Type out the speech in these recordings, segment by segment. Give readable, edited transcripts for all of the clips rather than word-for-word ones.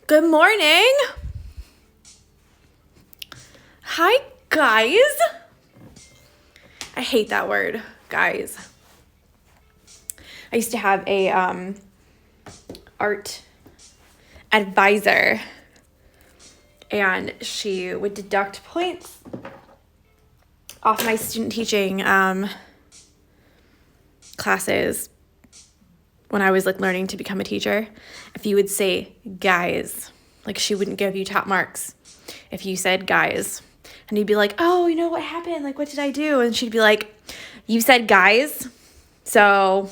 Good morning. Hi, guys. I hate that word, guys. I used to have a art advisor, and she would deduct points off my student teaching classes when I was like learning to become a teacher. If you would say guys, like she wouldn't give you top marks if you said guys. And you'd be like, oh, you know what happened? Like, what did I do? And she'd be like, you said guys, so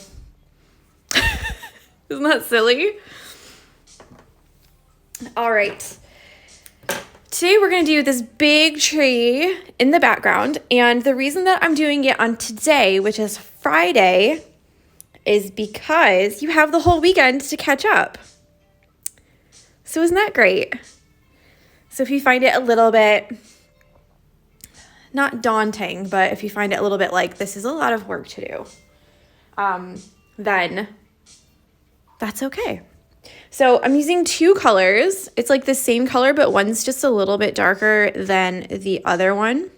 isn't that silly? All right. Today we're going to do this big tree in the background. And the reason that I'm doing it on today, which is Friday, is because you have the whole weekend to catch up. So isn't that great? So if you find it a little bit, not daunting, but if you find it a little bit like this is a lot of work to do, then that's okay. So I'm using two colors. It's like the same color, but one's just a little bit darker than the other one.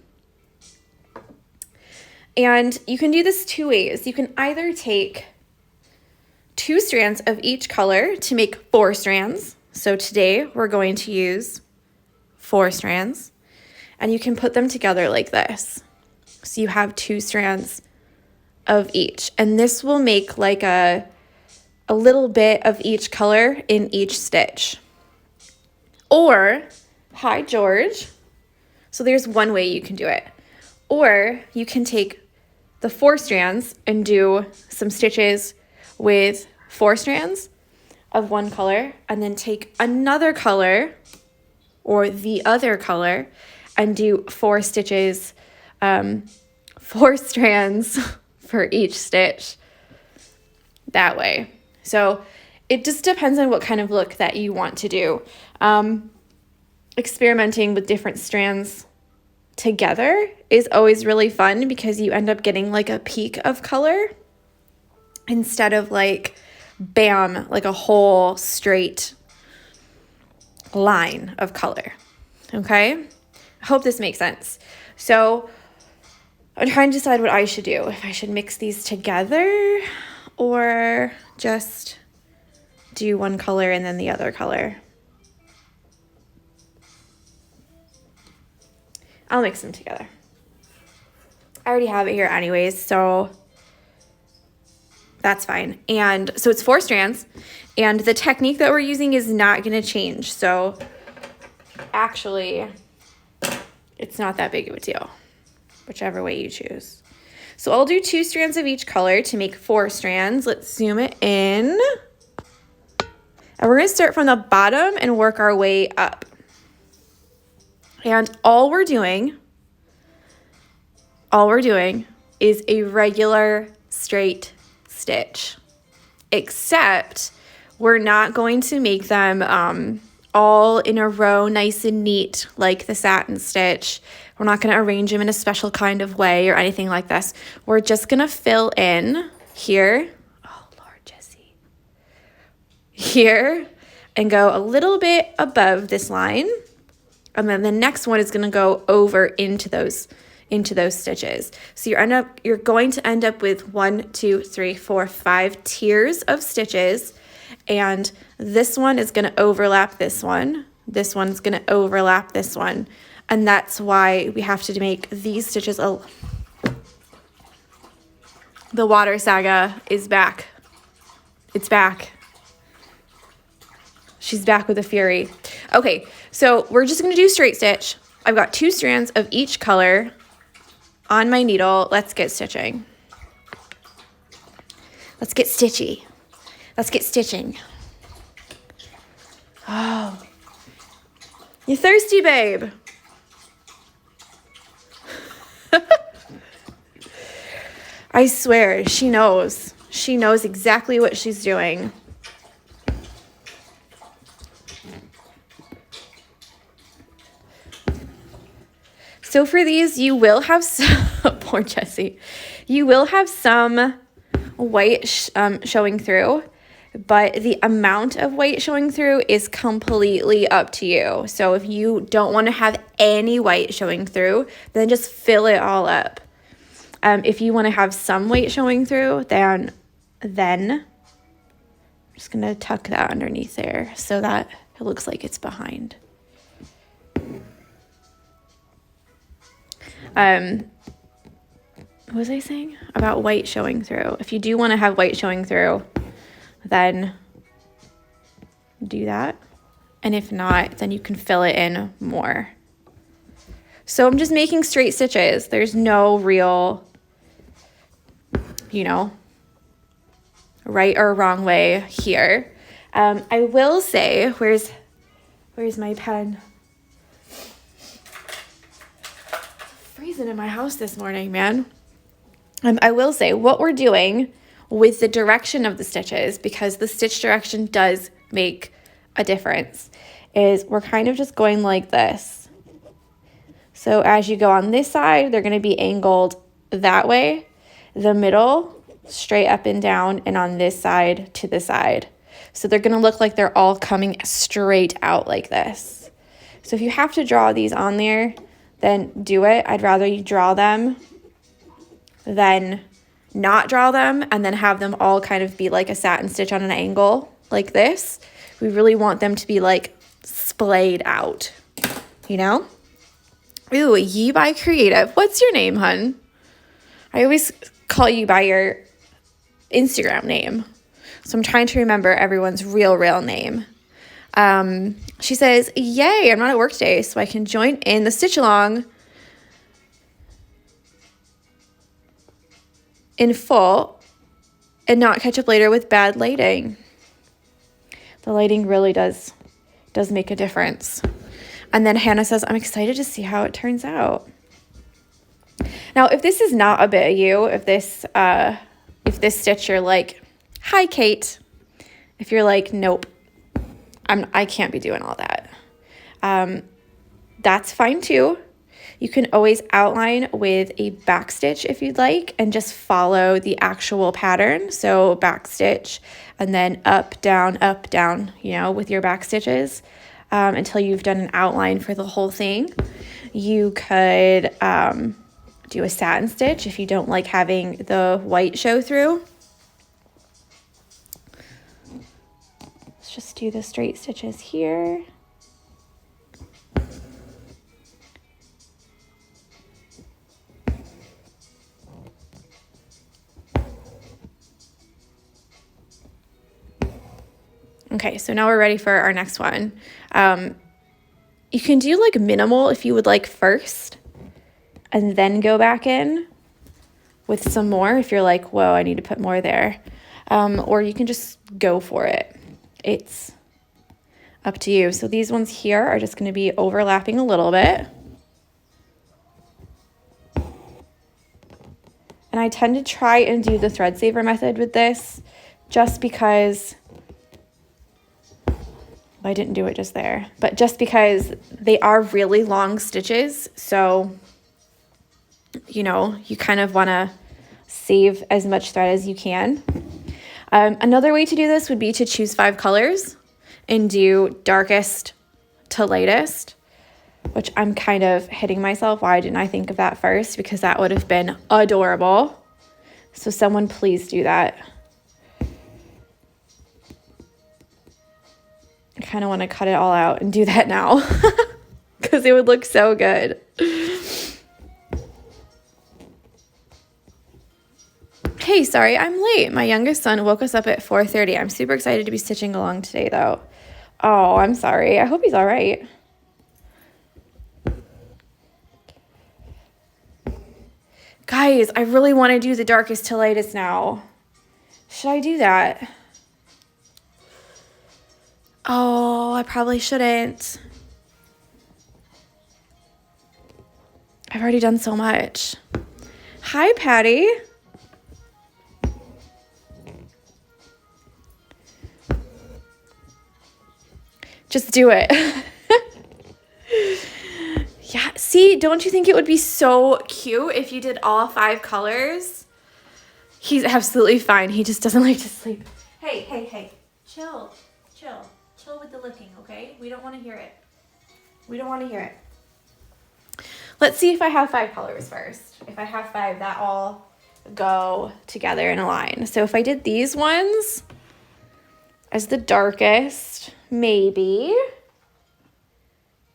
And you can do this two ways. You can either take 2 strands of each color to make 4 strands. So today we're going to use 4 strands, and you can put them together like this. So you have 2 strands of each, and this will make like a little bit of each color in each stitch. Or, hi George. So there's one way you can do it. Or you can take the 4 strands and do some stitches with 4 strands of one color, and then take another color or the other color and do 4 stitches, 4 strands for each stitch that way. So it just depends on what kind of look that you want to do. Experimenting with different strands together is always really fun because you end up getting like a peak of color instead of like, bam, like a whole straight line of color. Okay? I hope this makes sense. So I'm trying to decide what I should do. If I should mix these together or just do one color and then the other color. I'll mix them together. I already have it here anyways, so that's fine. And so it's 4 strands, and the technique that we're using is not going to change. So actually, it's not that big of a deal, whichever way you choose. So I'll do 2 strands of each color to make 4 strands. Let's zoom it in. And we're going to start from the bottom and work our way up. And all we're doing is a regular straight stitch, except we're not going to make them all in a row nice and neat like the satin stitch. We're not going to arrange them in a special kind of way or anything like this. We're just going to fill in here. Oh, Lord, Jessie. Here, and go a little bit above this line. And then the next one is going to go over into those stitches. So you're going to end up with 1, 2, 3, 4, 5 tiers of stitches, and this one is going to overlap this one. This one's going to overlap this one, and that's why we have to make these stitches. Oh, the water saga is back. It's back. She's back with a fury. Okay, so we're just going to do straight stitch. I've got 2 strands of each color on my needle. Let's get stitching. Let's get stitchy. Let's get stitching. Oh, you thirsty, babe? I swear, she knows. She knows exactly what she's doing. So for these, you will have some, poor Jessie, you will have some white showing through. but the amount of white showing through is completely up to you. So if you don't want to have any white showing through, then just fill it all up. If you want to have some white showing through, then I'm just going to tuck that underneath there so that it looks like it's behind. What was I saying about white showing through? If you do want to have white showing through, then do that. And if not, then you can fill it in more. So I'm just making straight stitches. There's no real, right or wrong way here. I will say, where's my pen? Freezing in my house this morning, man. I will say what we're doing with the direction of the stitches, because the stitch direction does make a difference, is we're kind of just going like this. So as you go on this side, they're going to be angled that way, the middle straight up and down, and on this side to the side. So they're going to look like they're all coming straight out like this. So if you have to draw these on there, then do it. I'd rather you draw them than not draw them and then have them all kind of be like a satin stitch on an angle like this. We really want them to be like splayed out, Ooh, Ye by Creative. What's your name, hun? I always call you by your Instagram name. So I'm trying to remember everyone's real name. She says, yay, I'm not at work today, so I can join in the Stitchalong in full and not catch up later with bad lighting. The lighting really does make a difference. And then Hannah says, I'm excited to see how it turns out. Now, if this is not a bit of you, if this stitch you're like, hi, Kate. If you're like, nope, I can't be doing all that. That's fine too. You can always outline with a back stitch if you'd like and just follow the actual pattern. So back stitch and then up, down, with your back stitches until you've done an outline for the whole thing. You could do a satin stitch if you don't like having the white show through. Let's just do the straight stitches here. Okay, so now we're ready for our next one. You can do like minimal if you would like first, and then go back in with some more if you're like, whoa, I need to put more there. Or you can just go for it. It's up to you. So these ones here are just going to be overlapping a little bit. And I tend to try and do the thread saver method with this just because I didn't do it just there, but just because they are really long stitches. So, you kind of want to save as much thread as you can. Another way to do this would be to choose 5 colors and do darkest to lightest, which I'm kind of hitting myself. Why didn't I think of that first? Because that would have been adorable. So someone please do that. I kind of want to cut it all out and do that now because it would look so good. Hey, sorry, I'm late. My youngest son woke us up at 4:30. I'm super excited to be stitching along today, though. Oh, I'm sorry. I hope he's all right. Guys, I really want to do the darkest to lightest now. Should I do that? Oh, I probably shouldn't. I've already done so much. Hi, Patty. Just do it. Yeah, see, don't you think it would be so cute if you did all 5 colors? He's absolutely fine. He just doesn't like to sleep. Hey. Chill, chill, chill with the licking, okay? We don't want to hear it. We don't want to hear it. Let's see if I have 5 colors first. If I have 5, that all go together in a line. So if I did these ones as the darkest, maybe.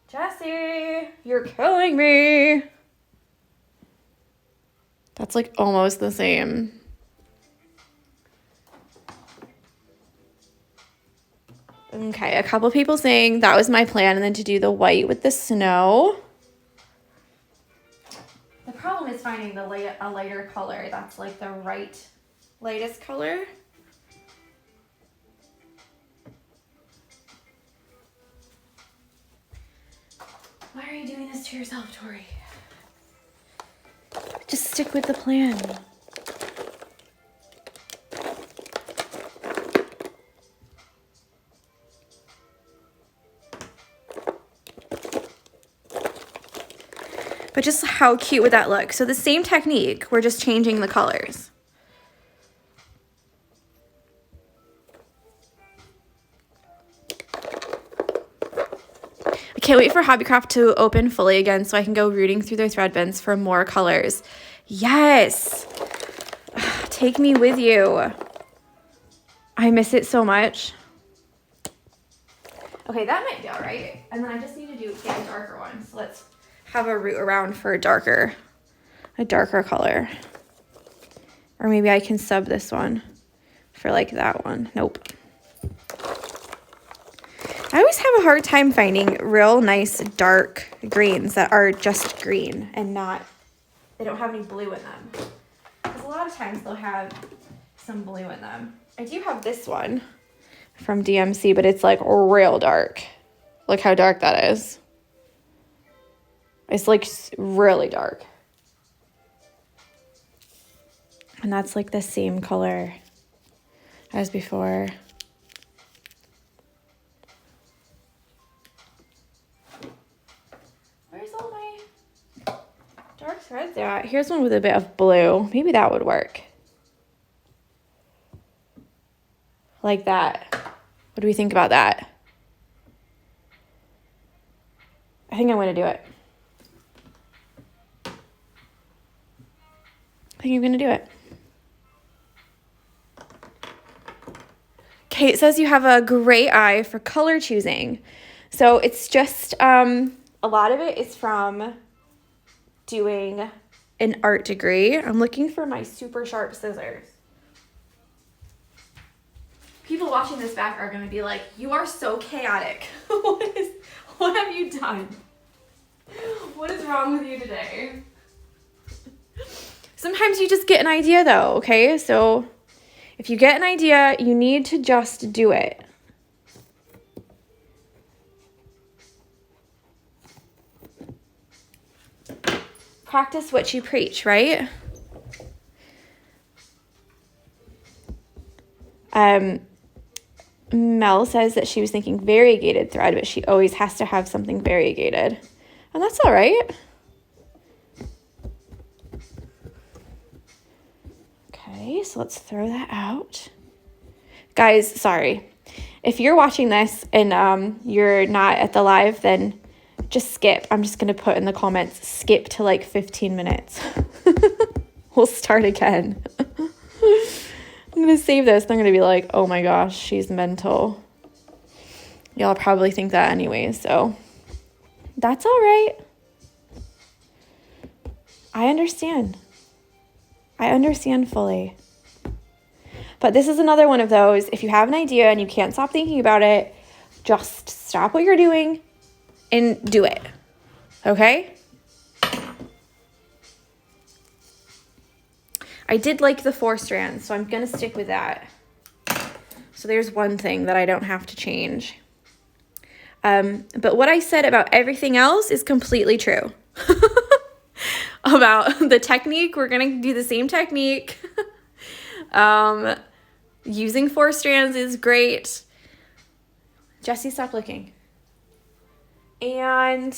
Jessie, you're killing me. That's like almost the same. Okay, a couple people saying that was my plan, and then to do the white with the snow. The problem is finding a lighter color that's like the right lightest color. Why are you doing this to yourself, Tori? Just stick with the plan. But just how cute would that look? So the same technique, we're just changing the colors. I can't wait for Hobbycraft to open fully again so I can go rooting through their thread bins for more colors. Yes! Take me with you. I miss it so much. Okay, that might be all right. And then I just need to get a darker one. So let's have a root around for a darker color. Or maybe I can sub this one for like that one. Nope. I always have a hard time finding real nice dark greens that are just green and they don't have any blue in them. Because a lot of times they'll have some blue in them. I do have this one from DMC, but it's like real dark. Look how dark that is. It's like really dark. And that's like the same color as before. Where's all my dark threads at? Here's one with a bit of blue. Maybe that would work. Like that. What do we think about that? I think I'm going to do it. I think I'm going to do it. Kate says you have a great eye for color choosing. So it's just, a lot of it is from doing an art degree. I'm looking for my super sharp scissors. People watching this back are going to be like, you are so chaotic. What have you done? What is wrong with you today? Sometimes you just get an idea though, okay? So if you get an idea, you need to just do it. Practice what you preach, right? Mel says that she was thinking variegated thread, but she always has to have something variegated. And that's all right. Okay, so let's throw that out. Guys, sorry. If you're watching this and you're not at the live, then just skip. I'm just going to put in the comments, skip to like 15 minutes. We'll start again. I'm going to save this. They're going to be like, oh my gosh, she's mental. Y'all probably think that anyway, so that's all right. I understand. I understand fully. But this is another one of those, if you have an idea and you can't stop thinking about it, just stop what you're doing and do it. Okay? I did like the 4 strands, so I'm going to stick with that. So there's one thing that I don't have to change. But what I said about everything else is completely true. About the technique, we're going to do the same technique. Using 4 strands is great. Jessie, stop licking. And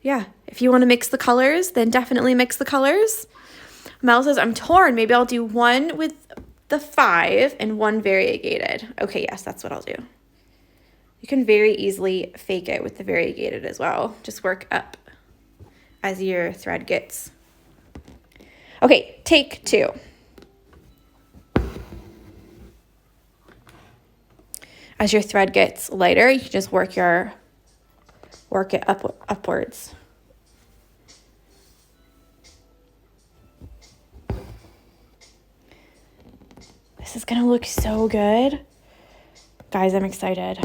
yeah, if you want to mix the colors, then definitely mix the colors. Mel says, I'm torn. Maybe I'll do one with the 5 and 1 variegated. Okay, yes, that's what I'll do. You can very easily fake it with the variegated as well. Just work up as your thread gets. Okay, take 2. As your thread gets lighter, you can just work it upwards. This is gonna look so good. Guys, I'm excited.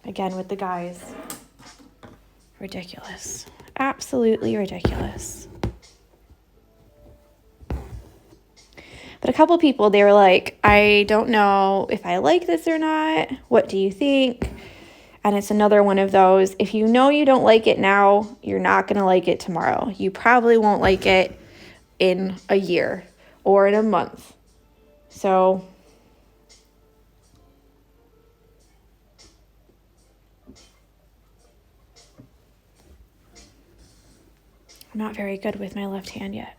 Again, with the guys. Ridiculous. Absolutely ridiculous. But a couple people, they were like, I don't know if I like this or not. What do you think? And it's another one of those, if you know you don't like it now, you're not going to like it tomorrow. You probably won't like it in a year or in a month. So I'm not very good with my left hand yet.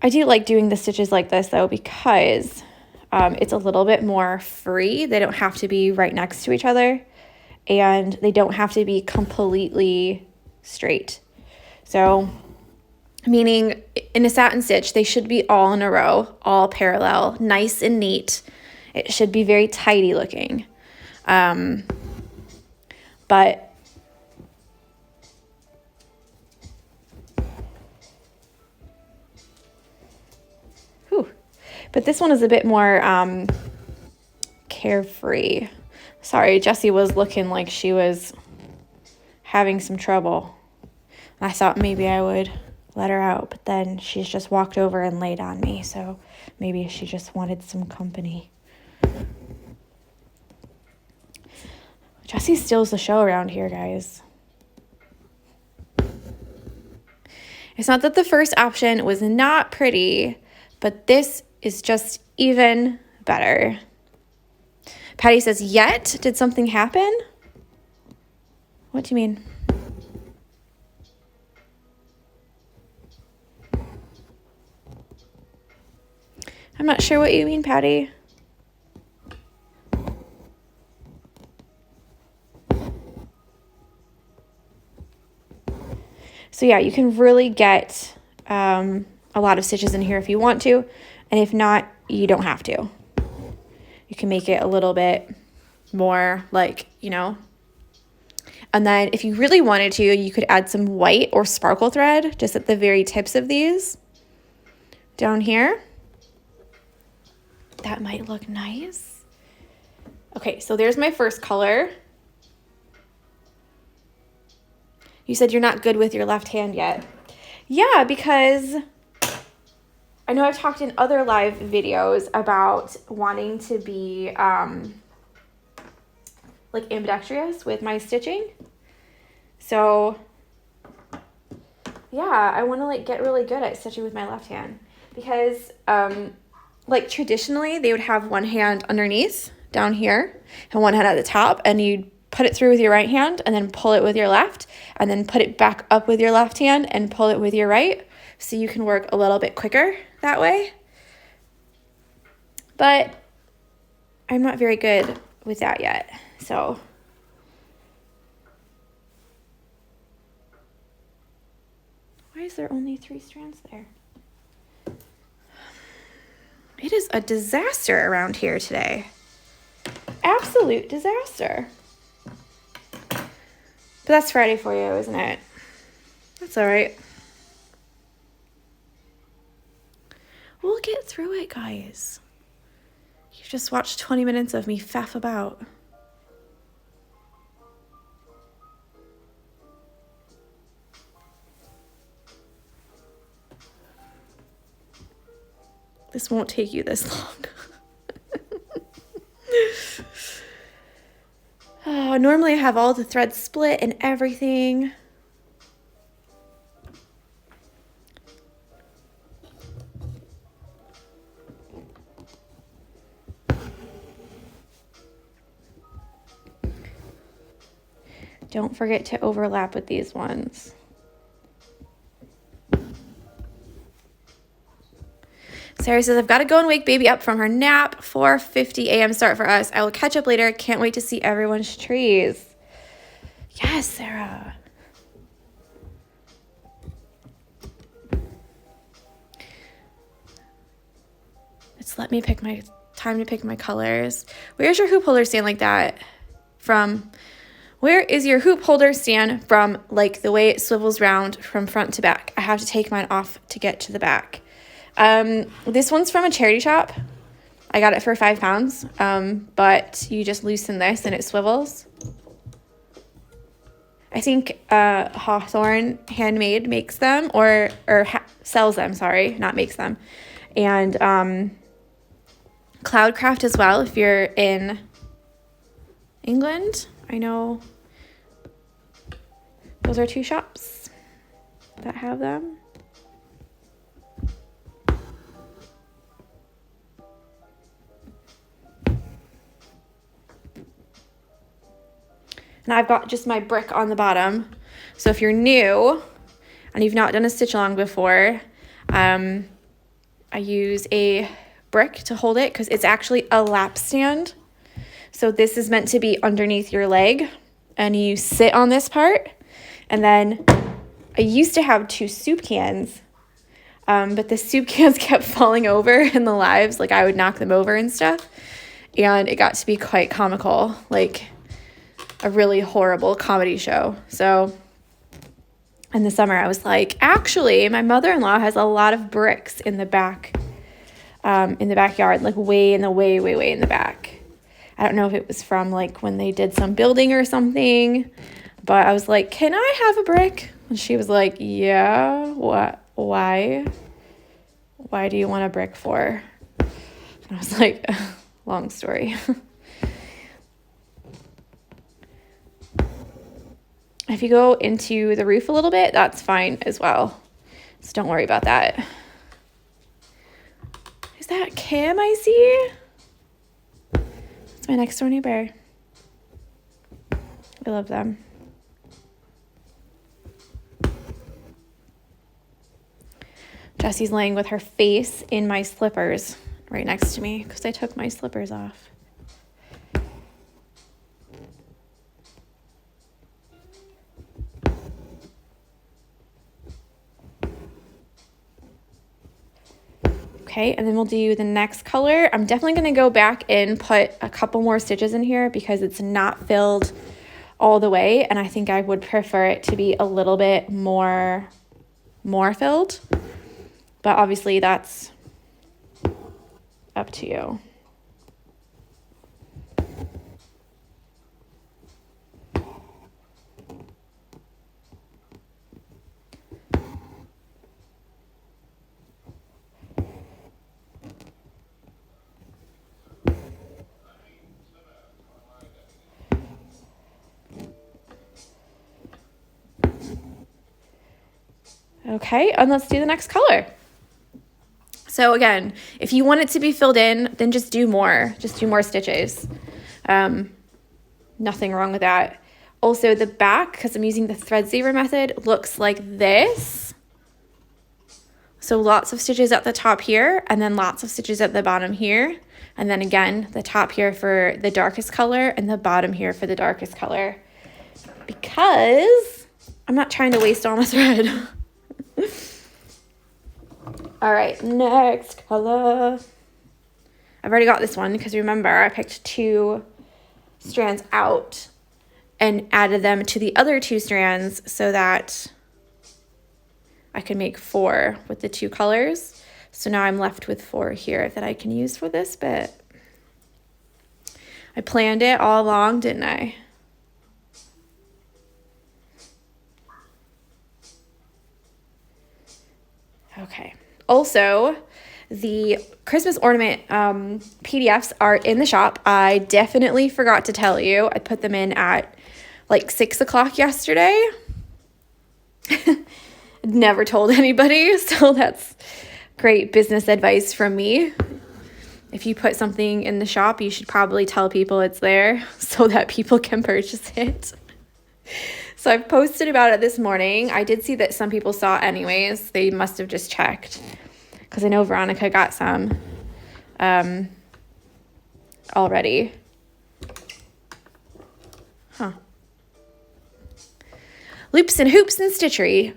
I do like doing the stitches like this though, because it's a little bit more free. They don't have to be right next to each other, and they don't have to be completely straight. So, meaning in a satin stitch, they should be all in a row, all parallel, nice and neat. It should be very tidy looking. But this one is a bit more carefree. Sorry, Jessie was looking like she was having some trouble. I thought maybe I would let her out, but then she's just walked over and laid on me, so maybe she just wanted some company. Jessie steals the show around here, guys. It's not that the first option was not pretty, but this is just even better. Patty says, yet? Did something happen? What do you mean? I'm not sure what you mean, Patty. So yeah, you can really get a lot of stitches in here if you want to, and if not, you don't have to. You can make it a little bit more like, you know. And then if you really wanted to, you could add some white or sparkle thread just at the very tips of these down here. That might look nice. Okay, so there's my first color. You said you're not good with your left hand yet. Yeah, because I know I've talked in other live videos about wanting to be like ambidextrous with my stitching. So yeah, I want to like get really good at stitching with my left hand, because like traditionally they would have one hand underneath down here and one hand at the top, and you'd put it through with your right hand and then pull it with your left, and then put it back up with your left hand and pull it with your right, so you can work a little bit quicker that way. But I'm not very good with that yet, so why is there only 3 strands there? It is a disaster around here today. Absolute disaster. But that's Friday for you, isn't it? That's all right. We'll get through it, guys. You just watched 20 minutes of me faff about. This won't take you this long. Oh, normally I have all the threads split and everything. Don't forget to overlap with these ones. Sarah says, I've got to go and wake baby up from her nap. 4:50 a.m. start for us. I will catch up later. Can't wait to see everyone's trees. Yes, Sarah. It's let me pick my time to pick my colors. Where's your hoop holder stand like that from? Where is your hoop holder stand from, like the way it swivels round from front to back? I have to take mine off to get to the back. This one's from a charity shop. I got it for £5, but you just loosen this and it swivels. I think Hawthorne Handmade makes them or sells them, sorry, not makes them. And Cloudcraft as well, if you're in England. I know those are two shops that have them. And I've got just my brick on the bottom. So if you're new and you've not done a stitch along before, I use a brick to hold it because it's actually a lap stand. So this is meant to be underneath your leg and you sit on this part. And then I used to have 2 soup cans, but the soup cans kept falling over in the lives. Like I would knock them over and stuff. And it got to be quite comical, like a really horrible comedy show. So in the summer I was like, actually, my mother-in-law has a lot of bricks in the back, in the backyard, like way in the way in the back. I don't know if it was from like when they did some building or something, but I was like, can I have a brick? And she was like, yeah, what, why do you want a brick for? And I was like, long story. If you go into the roof a little bit, that's fine as well. So don't worry about that. Is that Kim I see? That's my next door neighbor. I love them. Jessie's laying with her face in my slippers right next to me because I took my slippers off. Okay, and then we'll do the next color. I'm definitely going to go back and put a couple more stitches in here because it's not filled all the way, and I think I would prefer it to be a little bit more filled. But obviously that's up to you. Okay, and let's do the next color. So again, if you want it to be filled in, then just do more stitches. Nothing wrong with that. Also the back, because I'm using the thread saver method, looks like this. So lots of stitches at the top here, and then lots of stitches at the bottom here. And then again, the top here for the darkest color and the bottom here for the darkest color. Because I'm not trying to waste all my thread. All right, next color. I've already got this one because remember I picked 2 strands out and added them to the other 2 strands so that I could make 4 with the 2 colors. So now I'm left with 4 here that I can use for this bit. I planned it all along, didn't I? Okay. Also, the Christmas ornament PDFs are in the shop. I definitely forgot to tell you. I put them in at like 6 o'clock yesterday. Never told anybody, so that's great business advice from me. If you put something in the shop, you should probably tell people it's there so that people can purchase it. So I've posted about it this morning. I did see that some people saw it anyways. They must have just checked because I know Veronica got some already. Huh. Loops and hoops and stitchery.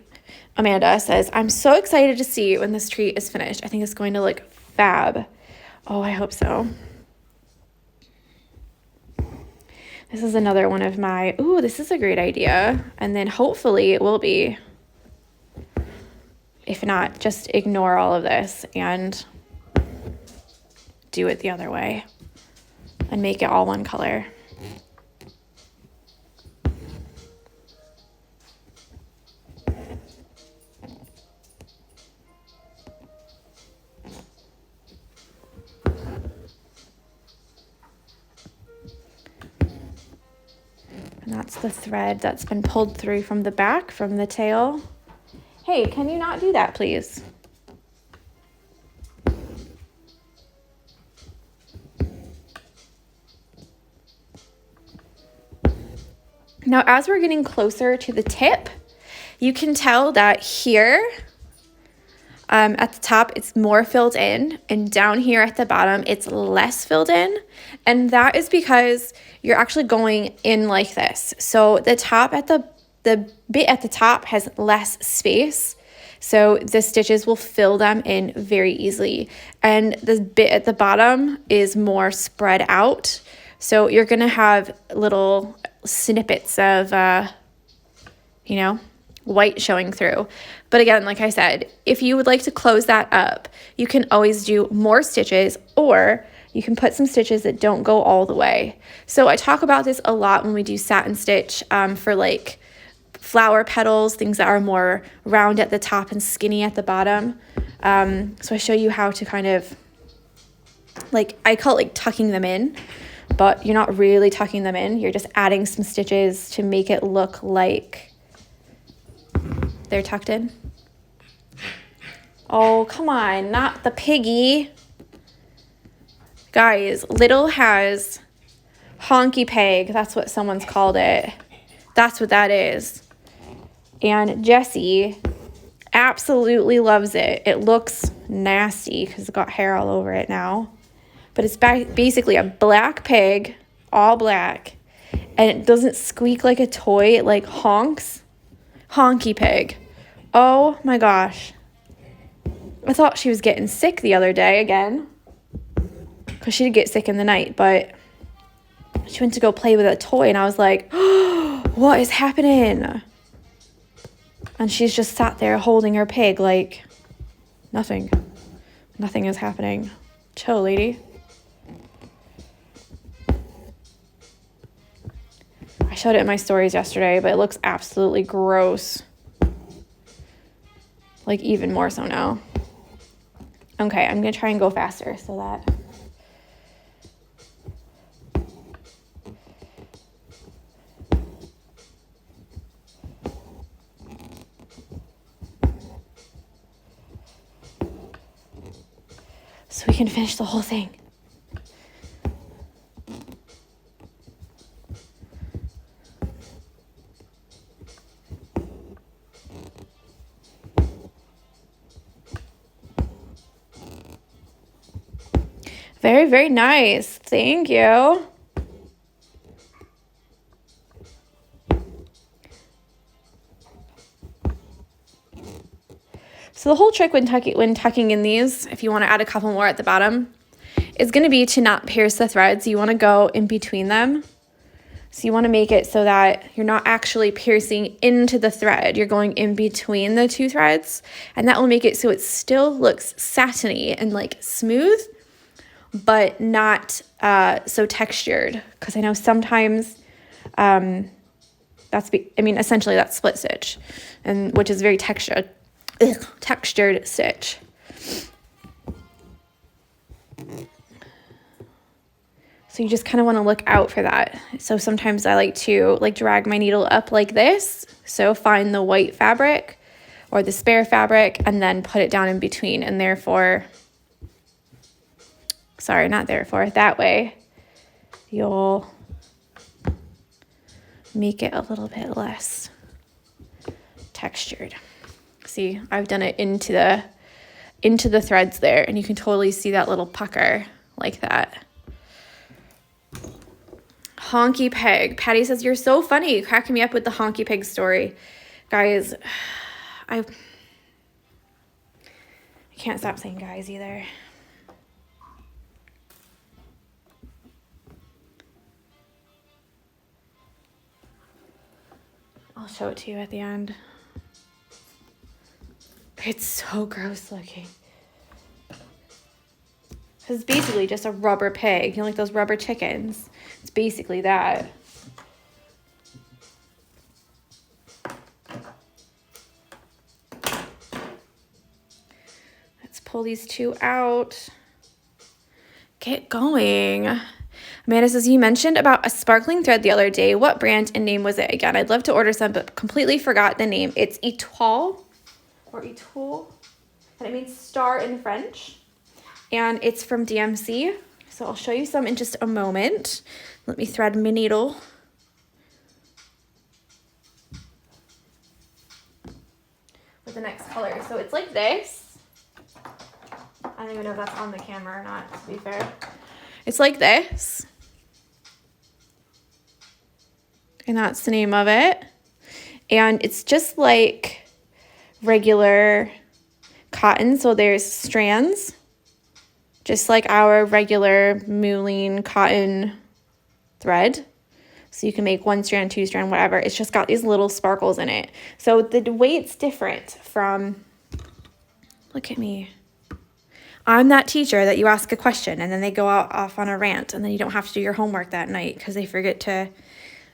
Amanda says, I'm so excited to see when this tree is finished. I think it's going to look fab. Oh, I hope so. This is another one of my, ooh, this is a great idea. And then hopefully it will be. If not, just ignore all of this and do it the other way and make it all one color. And that's the thread that's been pulled through from the back, from the tail. Hey, can you not do that, please? Now, as we're getting closer to the tip, you can tell that here at the top, it's more filled in, and down here at the bottom, it's less filled in. And that is because you're actually going in like this. So the top at the bit at the top has less space. So the stitches will fill them in very easily. And the bit at the bottom is more spread out. So you're gonna have little snippets of, white showing through. But again, like I said, if you would like to close that up, you can always do more stitches, or you can put some stitches that don't go all the way. So I talk about this a lot when we do satin stitch for like flower petals, things that are more round at the top and skinny at the bottom. So I show you how to kind of, like, I call it like tucking them in, but you're not really tucking them in. You're just adding some stitches to make it look like they're tucked in. Oh, come on, not the piggy. Guys, Little has honky peg. That's what someone's called it. That's what that is. And Jessie absolutely loves it. It looks nasty because it's got hair all over it now. But it's basically a black pig, all black. And it doesn't squeak like a toy. It like honks. Honky pig. Oh my gosh. I thought she was getting sick the other day again. Because she did get sick in the night. But she went to go play with a toy. And I was like, oh, what is happening? And she's just sat there holding her pig like nothing. Nothing is happening. Chill, lady. I showed it in my stories yesterday, but it looks absolutely gross. Like even more so now. Okay, I'm going to try and go faster so that... so we can finish the whole thing. Very, very nice. Thank you. So the whole trick when tucking in these, if you want to add a couple more at the bottom, is going to be to not pierce the threads. You want to go in between them. So you want to make it so that you're not actually piercing into the thread. You're going in between the two threads, and that will make it so it still looks satiny and like smooth, but not so textured. Because I know sometimes essentially that's split stitch, and which is very textured stitch. So you just kind of want to look out for that. So sometimes I like to drag my needle up like this. So find the white fabric or the spare fabric and then put it down in between. And that way you'll make it a little bit less textured. See, I've done it into into the threads there, and you can totally see that little pucker like that. Honky pig. Patty says, you're so funny, cracking me up with the honky pig story. Guys, I can't stop saying guys either. I'll show it to you at the end. It's so gross looking. It's basically just a rubber pig. You know, like those rubber chickens. It's basically that. Let's pull these two out. Get going. Amanda says, you mentioned about a sparkling thread the other day. What brand and name was it again? I'd love to order some, but completely forgot the name. It's Etoile, or Etoile, and it means star in French. And it's from DMC. So I'll show you some in just a moment. Let me thread my needle. With the next color. So it's like this. I don't even know if that's on the camera or not, to be fair. It's like this. And that's the name of it. And it's just like regular cotton. So there's strands, just like our regular mullein cotton thread. So you can make 1 strand, 2 strand, whatever. It's just got these little sparkles in it. So the way it's different from, look at me. I'm that teacher that you ask a question and then they go off on a rant and then you don't have to do your homework that night because they forget to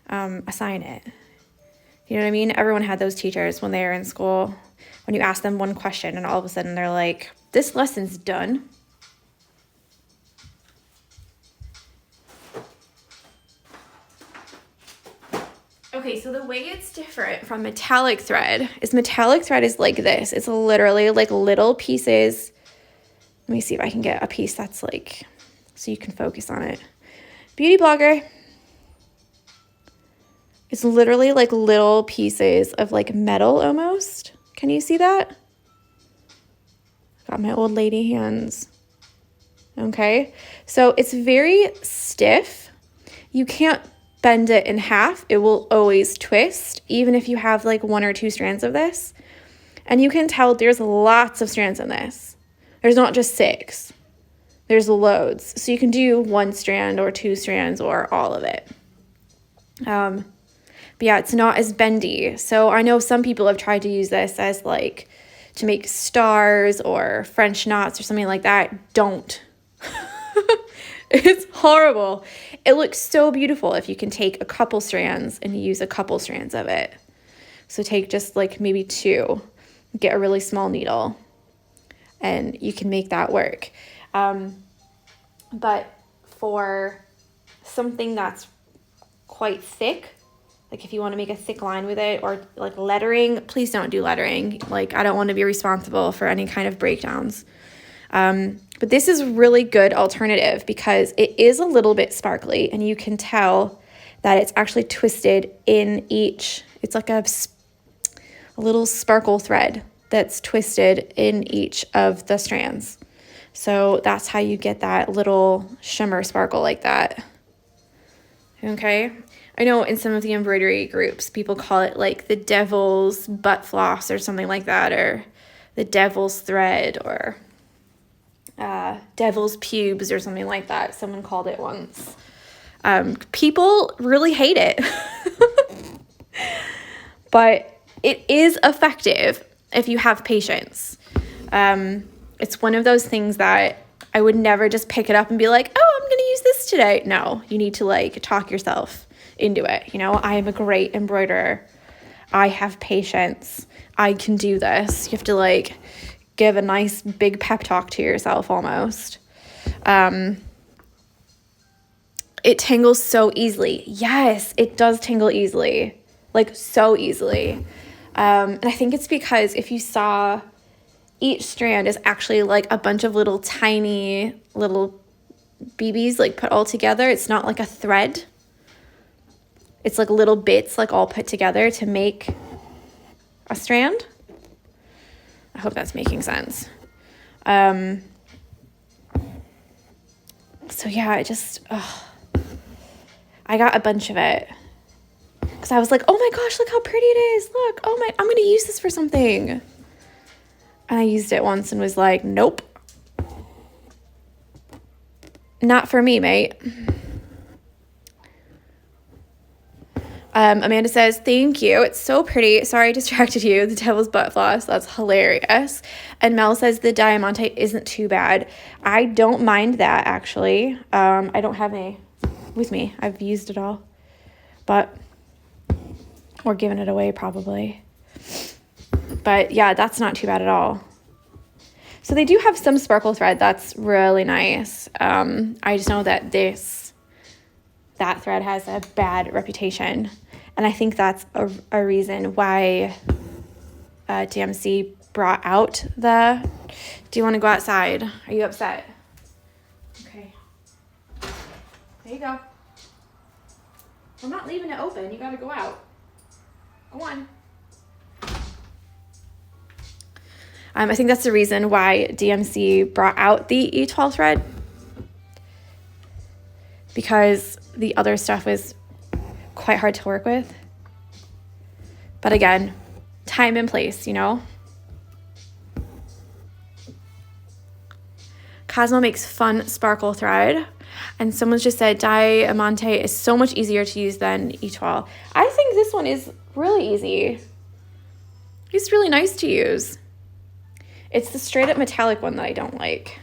assign it. You know what I mean? Everyone had those teachers when they were in school, when you ask them one question and all of a sudden they're like, this lesson's done. Okay, so the way it's different from metallic thread is like this. It's literally like little pieces. Let me see if I can get a piece that's like, so you can focus on it. Beauty blogger. It's literally like little pieces of like metal almost. Can you see that? Got my old lady hands. Okay, so it's very stiff. You can't bend it in half. It will always twist, even if you have like 1 or 2 strands of this. And you can tell there's lots of strands in this. There's not just 6. There's loads. So you can do 1 strand or 2 strands or all of it. But yeah, it's not as bendy. So I know some people have tried to use this as like to make stars or French knots or something like that. Don't. It's horrible. It looks so beautiful if you can take a couple strands and use a couple strands of it. So take just like maybe 2, get a really small needle, and you can make that work. But for something that's quite thick, like if you want to make a thick line with it or like lettering, please don't do lettering. Like I don't want to be responsible for any kind of breakdowns. But this is really good alternative because it is a little bit sparkly and you can tell that it's actually twisted in each. It's like a little sparkle thread that's twisted in each of the strands. So that's how you get that little shimmer sparkle like that. Okay. I know in some of the embroidery groups, people call it like the devil's butt floss or something like that, or the devil's thread, or devil's pubes or something like that. Someone called it once. People really hate it. But it is effective if you have patience. It's one of those things that I would never just pick it up and be like, oh, I'm going to use this today. No, you need to like talk yourself into it. You know, I am a great embroiderer. I have patience. I can do this. You have to like give a nice big pep talk to yourself almost. It tangles so easily. Yes, it does tangle easily. Like so easily. And I think it's because if you saw, each strand is actually like a bunch of little tiny little BBs like put all together. It's not like a thread. It's like little bits like all put together to make a strand. I hope that's making sense. So yeah, I got a bunch of it because I was like, oh my gosh, look how pretty it is. Look, oh my, I'm going to use this for something. And I used it once and was like, nope. Not for me, mate. Amanda says, thank you. It's so pretty. Sorry I distracted you. The devil's butt floss. That's hilarious. And Mel says the diamante isn't too bad. I don't mind that, actually. I don't have any with me. I've used it all. But, or given it away probably. But yeah, that's not too bad at all. So they do have some sparkle thread. That's really nice. I just know that that thread has a bad reputation. And I think that's a reason why DMC brought out the, do you want to go outside? Are you upset? Okay. There you go. I'm not leaving it open. You got to go out. Go on. I think that's the reason why DMC brought out the E12 thread, because the other stuff was quite hard to work with. But again, time and place, you know? Cosmo makes fun sparkle thread. And someone just said diamante is so much easier to use than E12. I think this one is really easy. It's really nice to use. It's the straight up metallic one that I don't like.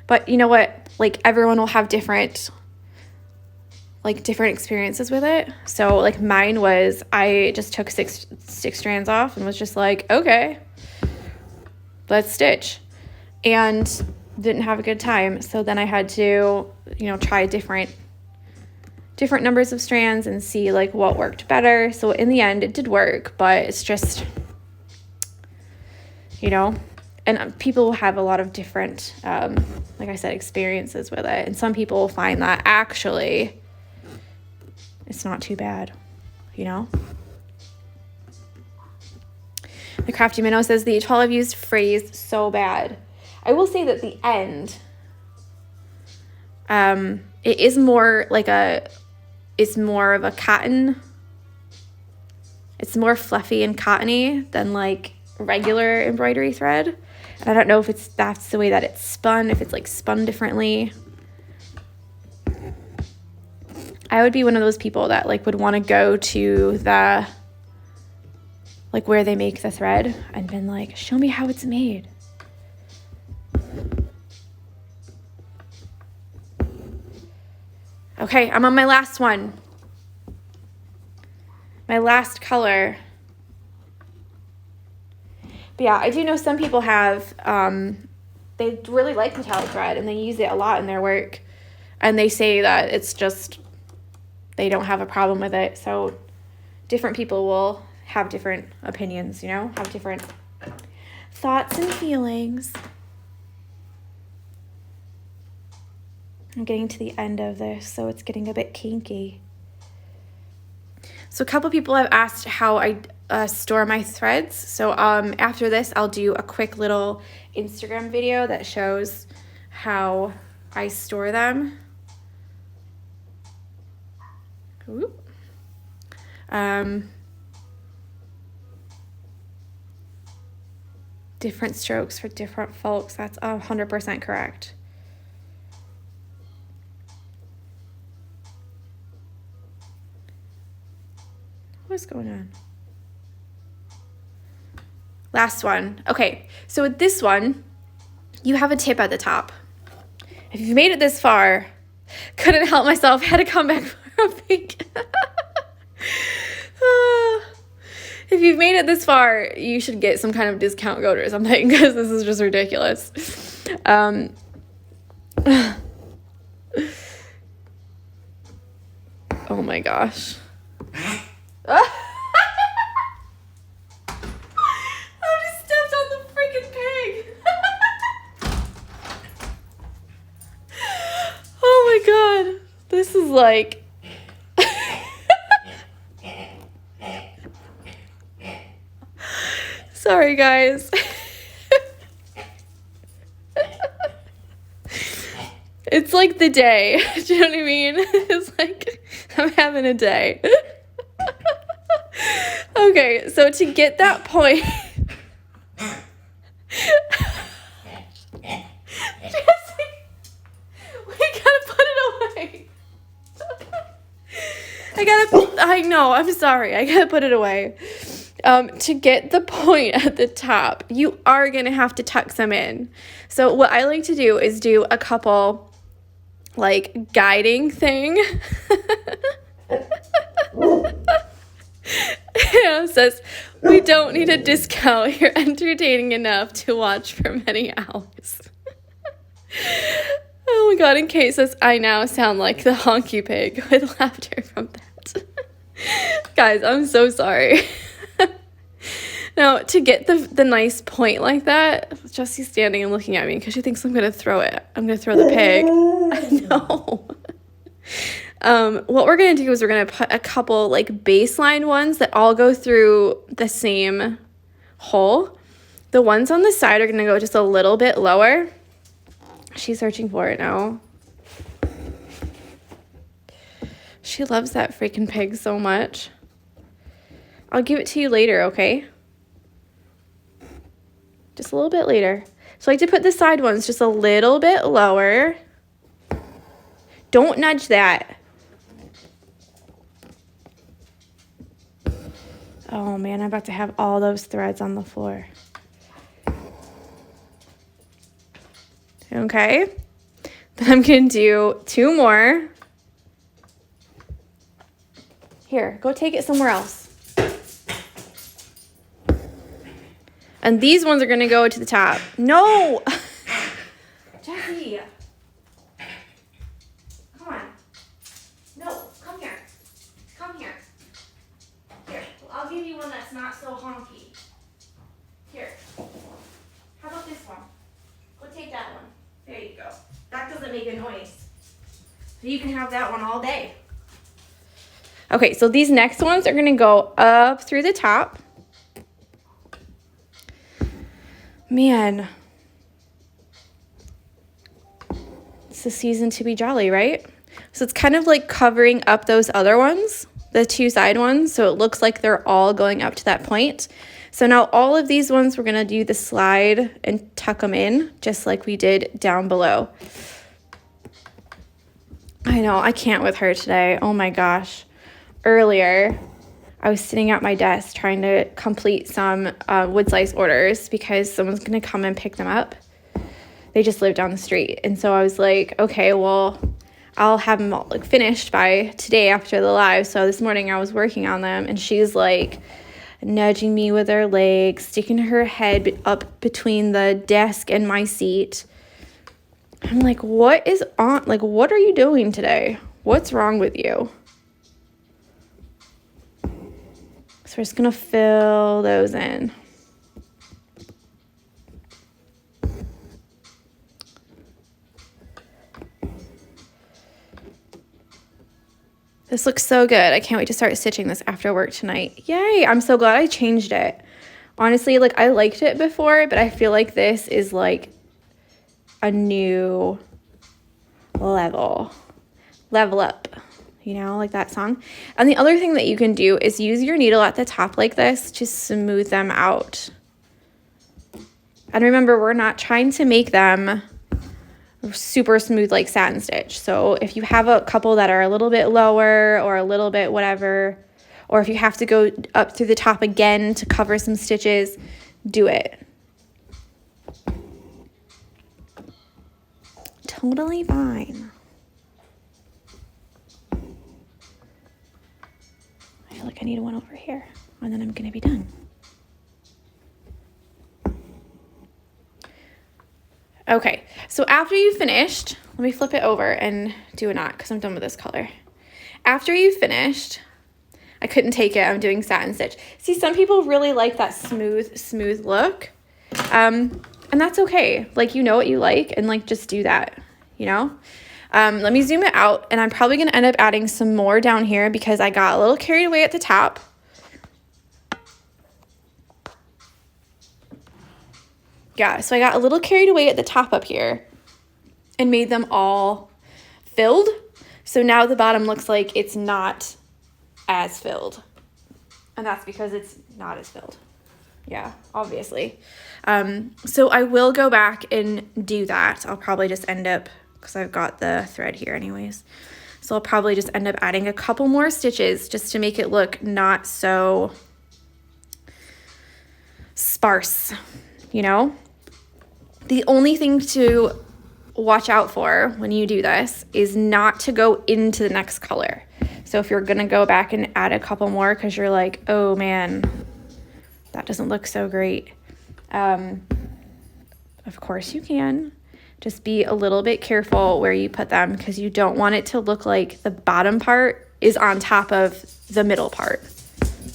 But you know what? Like, everyone will have different experiences with it. So like mine was, I just took six strands off and was just like, okay, let's stitch, and didn't have a good time. So then I had to, try different numbers of strands and see like what worked better. So in the end it did work, but it's just, and people will have a lot of different, like I said, experiences with it. And some people find that actually it's not too bad, The Crafty Minnow says the E12 I've used phrased so bad. I will say that the end, it is more like it's more of a cotton. It's more fluffy and cottony than like regular embroidery thread. And I don't know if that's the way that it's spun, if it's like spun differently. I would be one of those people that like would want to go to the, like where they make the thread and been like, show me how it's made. Okay, I'm on my last one. My last color. But yeah, I do know some people have, they really like metallic thread and they use it a lot in their work. And they say that it's just, they don't have a problem with it. So different people will have different opinions, have different thoughts and feelings. I'm getting to the end of this, so it's getting a bit kinky. So a couple people have asked how I store my threads. So after this, I'll do a quick little Instagram video that shows how I store them. Ooh. Different strokes for different folks. That's 100% correct. What's going on? Last one. Okay, so with this one, you have a tip at the top. If you've made it this far, couldn't help myself, had to come back for a peek. If you've made it this far, you should get some kind of discount code or something, because this is just ridiculous. Oh my gosh. I just stepped on the freaking pig. Oh my god. This is like... Sorry, guys. It's like the day. Do you know what I mean? It's like I'm having a day. Okay, so to get that point. Jessie, we gotta put it away. I know, I'm sorry. I gotta put it away. To get the point at the top, you are gonna have to tuck some in. So what I like to do is do a couple like guiding thing. Yeah, it says, we don't need a discount. You're entertaining enough to watch for many hours. Oh my God, and Kate says, I now sound like the honky pig with laughter from that. Guys, I'm so sorry. Now, to get the nice point like that, Jessie's standing and looking at me because she thinks I'm going to throw it. I'm going to throw the pig. No. What we're going to do is we're going to put a couple like baseline ones that all go through the same hole. The ones on the side are going to go just a little bit lower. She's searching for it now. She loves that freaking pig so much. I'll give it to you later, okay? Just a little bit later. So I like to put the side ones just a little bit lower. Don't nudge that. Oh man, I'm about to have all those threads on the floor. Okay. Then I'm going to do 2 more. Here, go take it somewhere else. And these ones are going to go to the top. No! Jessie! Come on. No, come here. Come here. Here, I'll give you one that's not so honky. Here. How about this one? Go take that one. There you go. That doesn't make a noise. So you can have that one all day. Okay, so these next ones are going to go up through the top. Man, it's the season to be jolly, right? So it's kind of like covering up those other ones, the 2 side ones, so it looks like they're all going up to that point. So now all of these ones, we're going to do the slide and tuck them in, just like we did down below. I know, I can't with her today. Oh my gosh. Earlier, I was sitting at my desk trying to complete some wood slice orders because someone's going to come and pick them up. They just live down the street. And so I was like, okay, well, I'll have them all like finished by today after the live. So this morning I was working on them and she's like nudging me with her legs, sticking her head up between the desk and my seat. I'm like, what is on? Like, what are you doing today? What's wrong with you? So we're just going to fill those in. This looks so good. I can't wait to start stitching this after work tonight. Yay! I'm so glad I changed it. Honestly, like I liked it before, but I feel like this is like a new level. Level up. You know, like that song. And the other thing that you can do is use your needle at the top like this to smooth them out. And remember, we're not trying to make them super smooth like satin stitch. So if you have a couple that are a little bit lower or a little bit whatever, or if you have to go up through the top again to cover some stitches, do it. Totally fine. I feel like I need one over here, and then I'm going to be done. Okay, so after you finished, let me flip it over and do a knot because I'm done with this color. After you finished, I couldn't take it. I'm doing satin stitch. See, some people really like that smooth look, and that's okay. Like, you know what you like, and like just do that, you know? Let me zoom it out, and I'm probably going to end up adding some more down here because I got a little carried away at the top. Yeah, so I got a little carried away at the top up here and made them all filled. So now the bottom looks like it's not as filled. And that's because it's not as filled. Yeah, obviously. So I will go back and do that. I'll probably just end up, because I've got the thread here anyways. So I'll probably just end up adding a couple more stitches just to make it look not so sparse, you know? The only thing to watch out for when you do this is not to go into the next color. So if you're gonna go back and add a couple more because you're like, oh man, that doesn't look so great. Of course you can. Just be a little bit careful where you put them because you don't want it to look like the bottom part is on top of the middle part,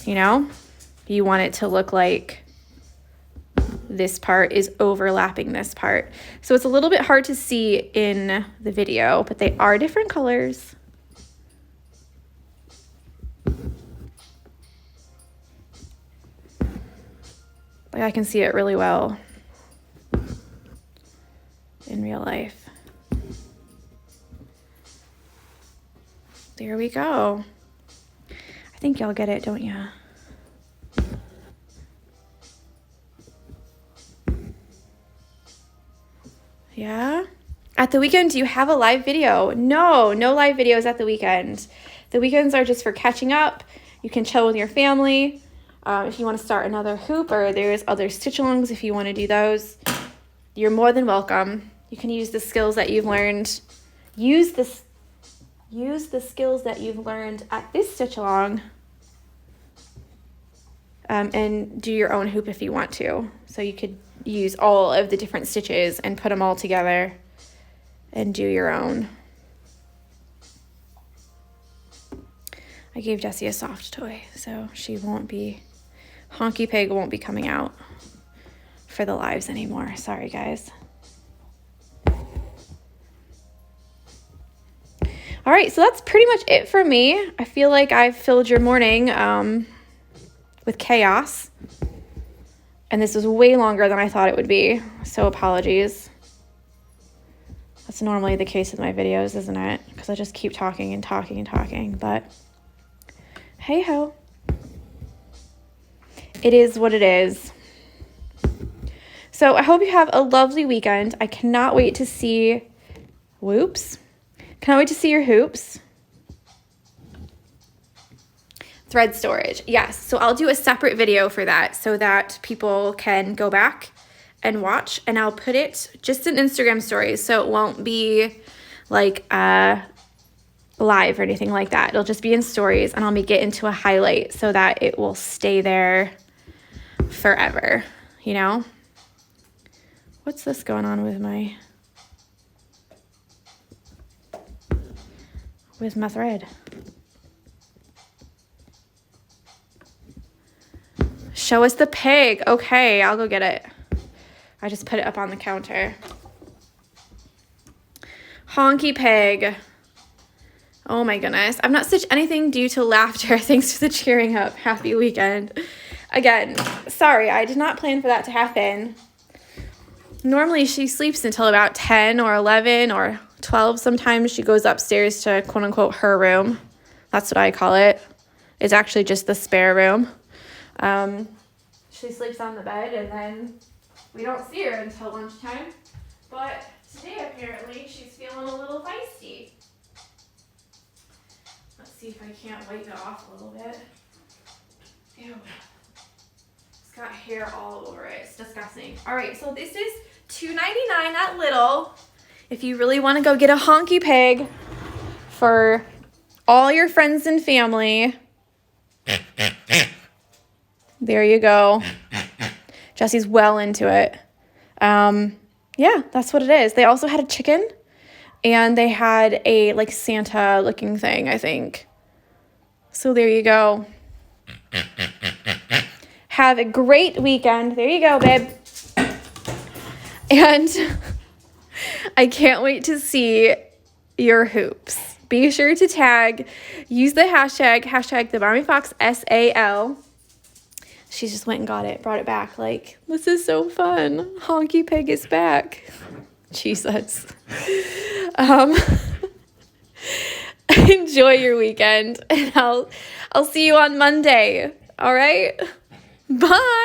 you know? You want it to look like this part is overlapping this part. So it's a little bit hard to see in the video, but they are different colors. Like I can see it really well in real life. There we go. I think y'all get it, don't ya? Yeah? At the weekend, do you have a live video? No live videos at the weekend. The weekends are just for catching up. You can chill with your family. If you want to start another hoop, or there's other stitch-alongs if you want to do those, you're more than welcome. You can use the skills that you've learned. Use the skills that you've learned at this stitch-along and do your own hoop if you want to. So you could use all of the different stitches and put them all together and do your own. I gave Jessie a soft toy, so she won't be, Honky Pig won't be coming out for the lives anymore. Sorry, guys. All right, so that's pretty much it for me. I feel like I've filled your morning with chaos. And this was way longer than I thought it would be, so apologies. That's normally the case with my videos, isn't it? Because I just keep talking and talking and talking, but hey ho. It is what it is. So I hope you have a lovely weekend. I cannot wait to see, cannot wait to see your hoops. Thread storage, yes. So I'll do a separate video for that so that people can go back and watch, and I'll put it just in Instagram stories, so it won't be like live or anything like that. It'll just be in stories, and I'll make it into a highlight so that it will stay there forever, you know? What's this going on with my thread? Show us the pig. Okay, I'll go get it. I just put it up on the counter. Honky Pig. Oh my goodness. I've not stitched anything due to laughter. Thanks for the cheering up. Happy weekend. Again, sorry, I did not plan for that to happen. Normally she sleeps until about 10 or 11 or 12. Sometimes she goes upstairs to quote unquote her room. That's what I call it. It's actually just the spare room. She sleeps on the bed, and then we don't see her until lunchtime. But today, apparently, she's feeling a little feisty. Let's see if I can't wipe it off a little bit. Ew. It's got hair all over it. It's disgusting. All right, so this is $2.99 at Lidl. If you really want to go get a Honky Pig for all your friends and family, there you go. Jessie's well into it. Yeah, that's what it is. They also had a chicken, and they had a like Santa looking thing, I think. So there you go. Have a great weekend. There you go, babe. And I can't wait to see your hoops. Be sure to use the hashtag the Mommy Fox SAL. She just went and got it, brought it back. Like, this is so fun. Honky Pig is back. Jesus. Enjoy your weekend, and I'll see you on Monday. All right? Bye.